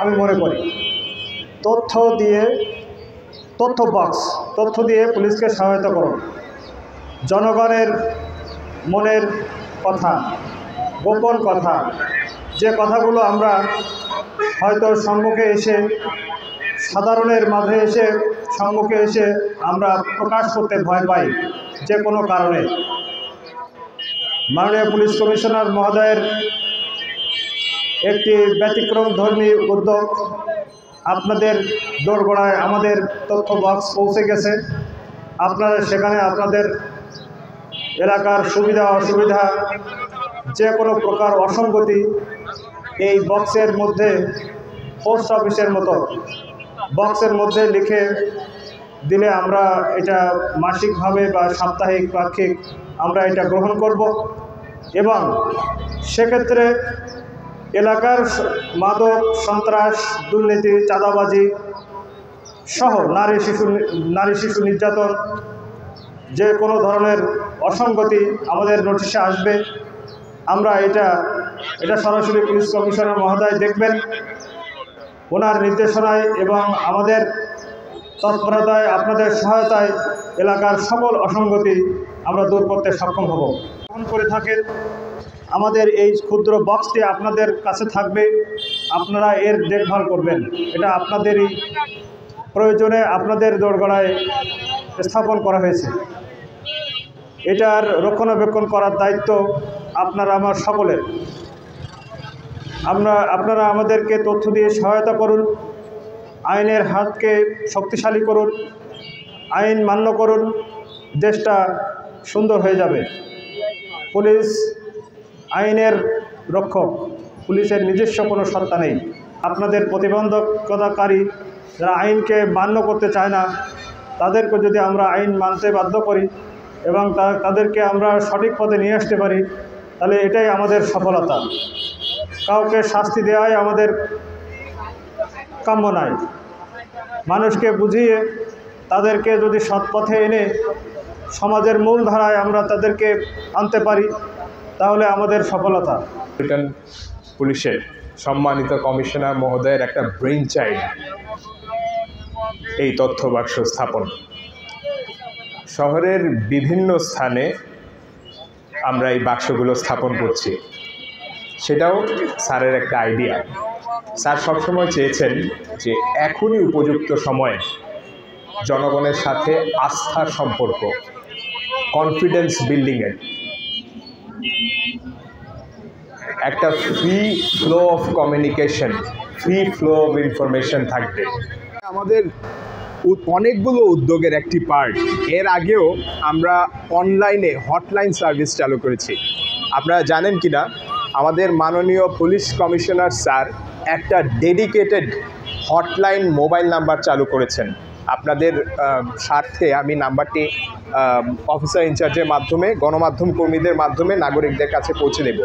আমি মনে করি তথ্য দিয়ে পুলিশকে সহায়তা করুন। জনগণের মনের কথা, গোপন কথা, যে কথাগুলো আমরা হয়তো সাধারণের মাঝে সম্মুখে এসে আমরা প্রকাশ করতে ভয় পাই যে কোনো কারণে, মাননীয় পুলিশ কমিশনার মহোদয়ের একটি ব্যতিক্রমধর্মী উদ্যোগ, আপনাদের দোরগোড়ায় আমাদের তথ্য বক্স পৌঁছে গেছে। আপনারা সেখানে আপনাদের এলাকার সুবিধা অসুবিধা, যে কোনো প্রকার অসঙ্গতি এই বক্সের মধ্যে, পোস্ট অফিসের মতো বক্সের মধ্যে লিখে দিলে আমরা এটা মাসিকভাবে বা সাপ্তাহিক পাক্ষিক আমরা এটা গ্রহণ করব এবং সেক্ষেত্রে এলাকার মাদক, সন্ত্রাস, দুর্নীতি, চাঁদাবাজি সহ নারী শিশু নির্যাতন, যে কোনো ধরনের অসঙ্গতি আমাদের নোটিশে আসবে। আমরা এটা সরাসরি পুলিশ কমিশনার মহোদয় দেখবেন, ওনার নির্দেশনায় এবং আমাদের তৎপরতায়, আপনাদের সহায়তায় এলাকার সকল অসঙ্গতি আমরা দূর করতে সক্ষম হব। গ্রহণ করে থাকেন আমাদের এই ক্ষুদ্র বক্সটি আপনাদের কাছে থাকবে, আপনারা এর দেখভাল করবেন। এটা আপনাদেরই প্রয়োজনে আপনাদের দোরগোড়ায় স্থাপন করা হয়েছে। এটার রক্ষণাবেক্ষণ করার দায়িত্ব আপনারা আমার সকলের। আপনারা আমাদেরকে তথ্য দিয়ে সহায়তা করুন, আইনের হাতকে শক্তিশালী করুন, আইন মান্য করুন, দেশটা সুন্দর হয়ে যাবে। পুলিশ আইনের রক্ষক, পুলিশের নিজস্ব কোনো সত্তা নেই। আপনাদের প্রতিবন্ধকতাকারী যারা আইনকে মান্য করতে চায় না, তাদেরকে যদি আমরা আইন মানতে বাধ্য করি এবং তাদেরকে আমরা সঠিক পথে নিয়ে আসতে পারি, তাহলে এটাই আমাদের সফলতা। কাউকে শাস্তি দেওয়াই আমাদের কাম্য নয়। মানুষকে বুঝিয়ে তাদেরকে যদি সৎ পথে এনে সমাজের মূল ধারায় আমরা তাদেরকে আনতে পারি, তাহলে আমাদের সফলতা। পুলিশের সম্মানিত কমিশনার মহোদয়ের একটা ব্রেইন চাইল্ড এই তথ্য বাক্স স্থাপন। শহরের বিভিন্ন স্থানে আমরা এই বাক্সগুলো স্থাপন করছি, সেটাও স্যারের একটা আইডিয়া। স্যার সবসময় চেয়েছেন যে এখনই উপযুক্ত সময়ে জনগণের সাথে আস্থার সম্পর্ক, কনফিডেন্স বিল্ডিংয়ের একটা free flow of communication, free flow of information থাকবে। আমাদের অনেকগুলো উদ্যোগের একটি পার্ট। এর আগেও আমরা অনলাইনে হটলাইন সার্ভিস চালু করেছি। আপনারা জানেন কি না, আমাদের মাননীয় পুলিশ কমিশনার স্যার একটা ডেডিকেটেড হটলাইন মোবাইল নাম্বার চালু করেছেন। আপনাদের স্বার্থে আমি নাম্বারটি অফিসার ইনচার্জের মাধ্যমে, গণমাধ্যম কর্মীদের মাধ্যমে নাগরিকদের কাছে পৌঁছে দেব।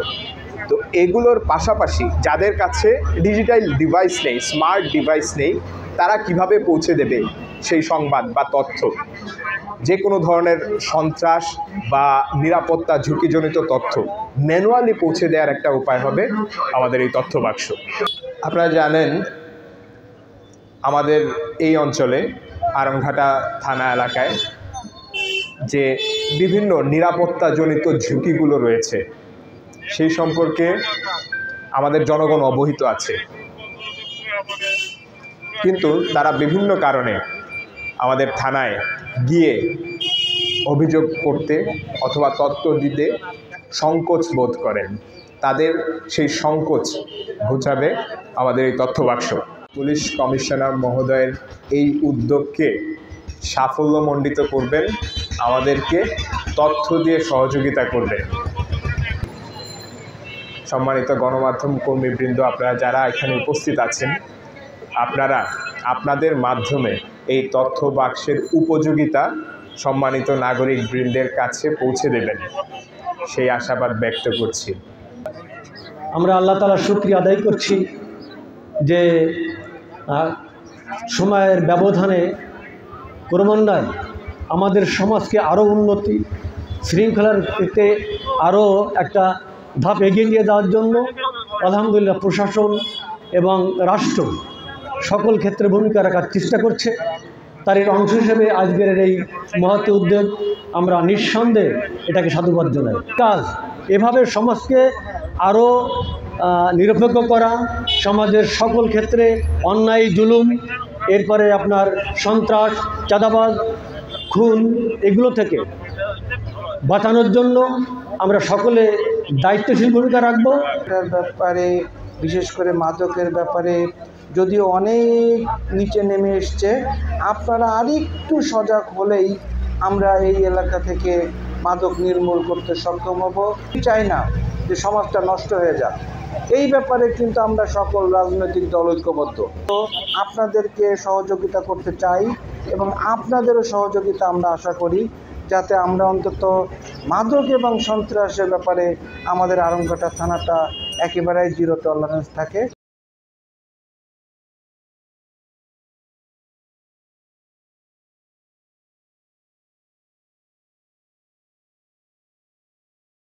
তো এগুলোর পাশাপাশি যাদের কাছে ডিজিটাল ডিভাইস নেই, স্মার্ট ডিভাইস নেই, তারা কিভাবে পৌঁছে দেবে সেই সংবাদ বা তথ্য, যে কোনো ধরনের সন্ত্রাস বা নিরাপত্তা ঝুঁকিজনিত তথ্য ম্যানুয়ালি পৌঁছে দেওয়ার একটা উপায় হবে আমাদের এই তথ্য বাক্স। আপনারা জানেন আমাদের এই অঞ্চলে আরামঘাটা থানা এলাকায় যে বিভিন্ন নিরাপত্তাজনিত ঝুঁকিগুলো রয়েছে, সেই সম্পর্কে আমাদের জনগণ অবহিত আছে, কিন্তু তারা বিভিন্ন কারণে আমাদের থানায় গিয়ে অভিযোগ করতে অথবা তথ্য দিতে সংকোচ বোধ করেন। তাদের সেই সংকোচ ঘুচাবে আমাদের এই তথ্য বাক্স। পুলিশ কমিশনার মহোদয়ের এই উদ্যোগকে সাফল্যমণ্ডিত করবেন, আমাদেরকে তথ্য দিয়ে সহযোগিতা করবেন। সম্মানিত গণমাধ্যম কর্মীবৃন্দ, আপনারা যারা এখানে উপস্থিত আছেন, আপনারা আপনাদের মাধ্যমে এই তথ্য বাক্সের উপযোগিতা সম্মানিত নাগরিকবৃন্দের কাছে পৌঁছে দেবেন, সেই আশাবাদ ব্যক্ত করছি। আমরা আল্লাহ তাআলার শুকরিয়া আদায় করছি যে সময়ের ব্যবধানে ক্রমান্বয়ে আমাদের সমাজকে আরও উন্নতি, শৃঙ্খলার ক্ষেত্রে আরও একটা ধাপ এগিয়ে নিয়ে যাওয়ার জন্য আলহামদুলিল্লাহ প্রশাসন এবং রাষ্ট্র সকল ক্ষেত্রে ভূমিকা রাখার চেষ্টা করছে। তার এর অংশ হিসেবে আজকের এই মহৎ উদ্যোগ আমরা নিঃসন্দেহে এটাকে সাধুবাদ জানাই। কাজ এভাবে সমাজকে আরও নিরপেক্ষ করা, সমাজের সকল ক্ষেত্রে অন্যায় জুলুম, এরপরে আপনার সন্ত্রাস, চাঁদাবাজ, খুন এগুলো থেকে বাঁচানোর জন্য আমরা সকলে দায়িত্বশীল ভূমিকা রাখব। এটার ব্যাপারে বিশেষ করে মাদকের ব্যাপারে যদিও অনেক নিচে নেমে এসছে, আপনারা আরেকটু সজাগ হলেই আমরা এই এলাকা থেকে মাদক নির্মূল করতে সক্ষম হব। চাই না যে সমাজটা নষ্ট হয়ে যাক, এই ব্যাপারে কিন্তু আমরা সকল রাজনৈতিক দল ঐক্যবদ্ধ। আপনাদেরকে সহযোগিতা করতে চাই এবং আপনাদেরও সহযোগিতা আমরা আশা করি, যাতে আমরা অন্তত মাদক এবং সন্ত্রাসের ব্যাপারে আমাদের আড়ংঘাটা থানাটা একেবারেই জিরো টলারেন্স থাকে।